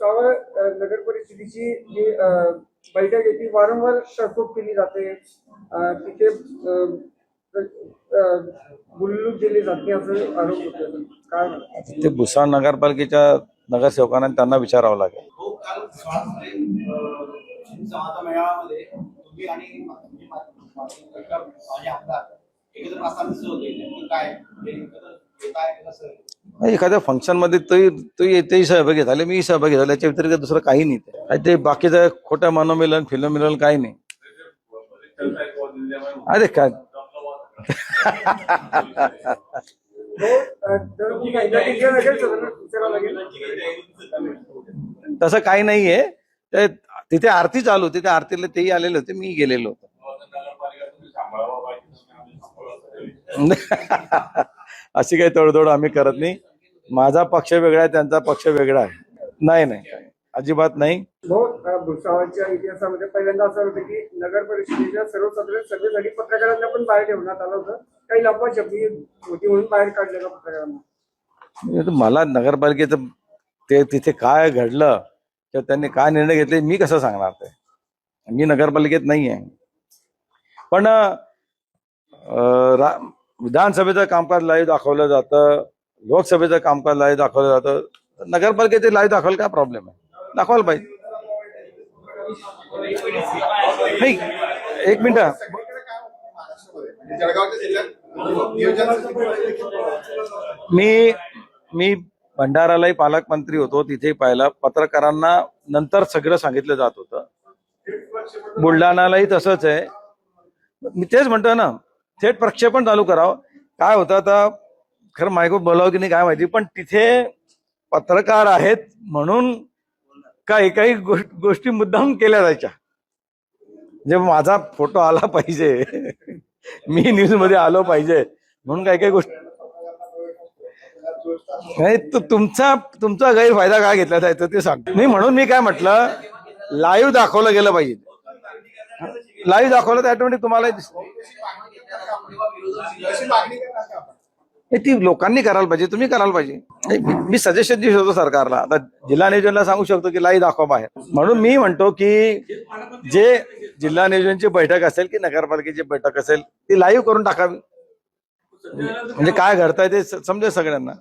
भुसावळ नगर परिषदेची जी बैठक आहे ती वारंवार तहकूब केली जाते. तिथे बुलूक दिली जाते असं आरोप होतो. काय ते भुसावळ नगरपालिकेच्या नगरसेवकांना त्यांना विचारावं लागेल. मेळाव्यामध्ये तुम्ही आणि आमदार एकत्र असताना दिसत होते. काय एखाद्या फंक्शन मध्ये तेही सहभागी झाले, मी सहभागी झाले, याच्या व्यतिरिक्त दुसरं काही नाही. ते बाकीचं खोटं मनोमिलन फिल्ममिलन काही नाही. अरे काय तसं काही नाहीये. तिथे आरती चालू होती, त्या आरतीला तेही आलेले होते, मी गेलेलो होतो. अशी काही तोडजोड आम्ही करत नाही. माझा पक्ष वेगळा आहे, त्यांचा पक्ष वेगळा आहे. नाही अजिबात नाही. भुसावळच्या इतिहासामध्ये पहिल्यांदा असं होतं की नगर परिषदेच्या सर्वसाधारण सभेसाठी पत्रकारांना पण बाहेर ठेवण्यात आलं होतं. काही लपवाछपवी होती म्हणून बाहेर काढलेलं पत्रकारांना. मला नगरपालिकेचं ते तिथे काय घडलं किंवा त्यांनी काय निर्णय घेतले मी कसं सांगणार? ते मी नगरपालिकेत नाही आहे. पण विधानसभेचं कामकाज लाईव्ह दाखवलं जातं, लोकसभेचं कामकाज लाईव्ह दाखवलं जातं. नगरपालिकेचे लाईव्ह दाखवायला काय प्रॉब्लेम आहे? दाखवायला पाहिजे. नाही एक मिनिट, मी भंडारालाही पालकमंत्री होतो, तिथे पाहिलं. पत्रकारांना नंतर सगळं सांगितलं जात होतं. बुलढाणालाही तसंच आहे. मी तेच म्हणतो ना, थेट प्रक्षेपण चालू करावं. काय होतं आता खरं मायको बोलावं की नाही काय माहिती, पण तिथे पत्रकार आहेत म्हणून काही गोष्टी मुद्दाम केल्या जायच्या. म्हणजे माझा फोटो आला पाहिजे, मी न्यूज मध्ये आलो पाहिजे म्हणून काही गोष्टी नाही. तुमचा गैरफायदा काय घेतला जायचं ते सांगतो मी. म्हणून मी काय म्हटलं, लाईव्ह दाखवलं गेलं पाहिजे. लाईव्ह दाखवलं तर ऑटोमॅटिक तुम्हाला ती लोकांनी करायला पाहिजे, तुम्ही करायला पाहिजे. मी सजेशन देऊ शकतो सरकारला. आता जिल्हा नियोजनला सांगू शकतो की लाईव्ह दाखवा बाहेर. म्हणून मी म्हणतो की जे जिल्हा नियोजनची बैठक असेल की नगरपालिकेची बैठक असेल ती लाईव्ह करून टाकावी, म्हणजे काय घडतंय ते समजेल सगळ्यांना.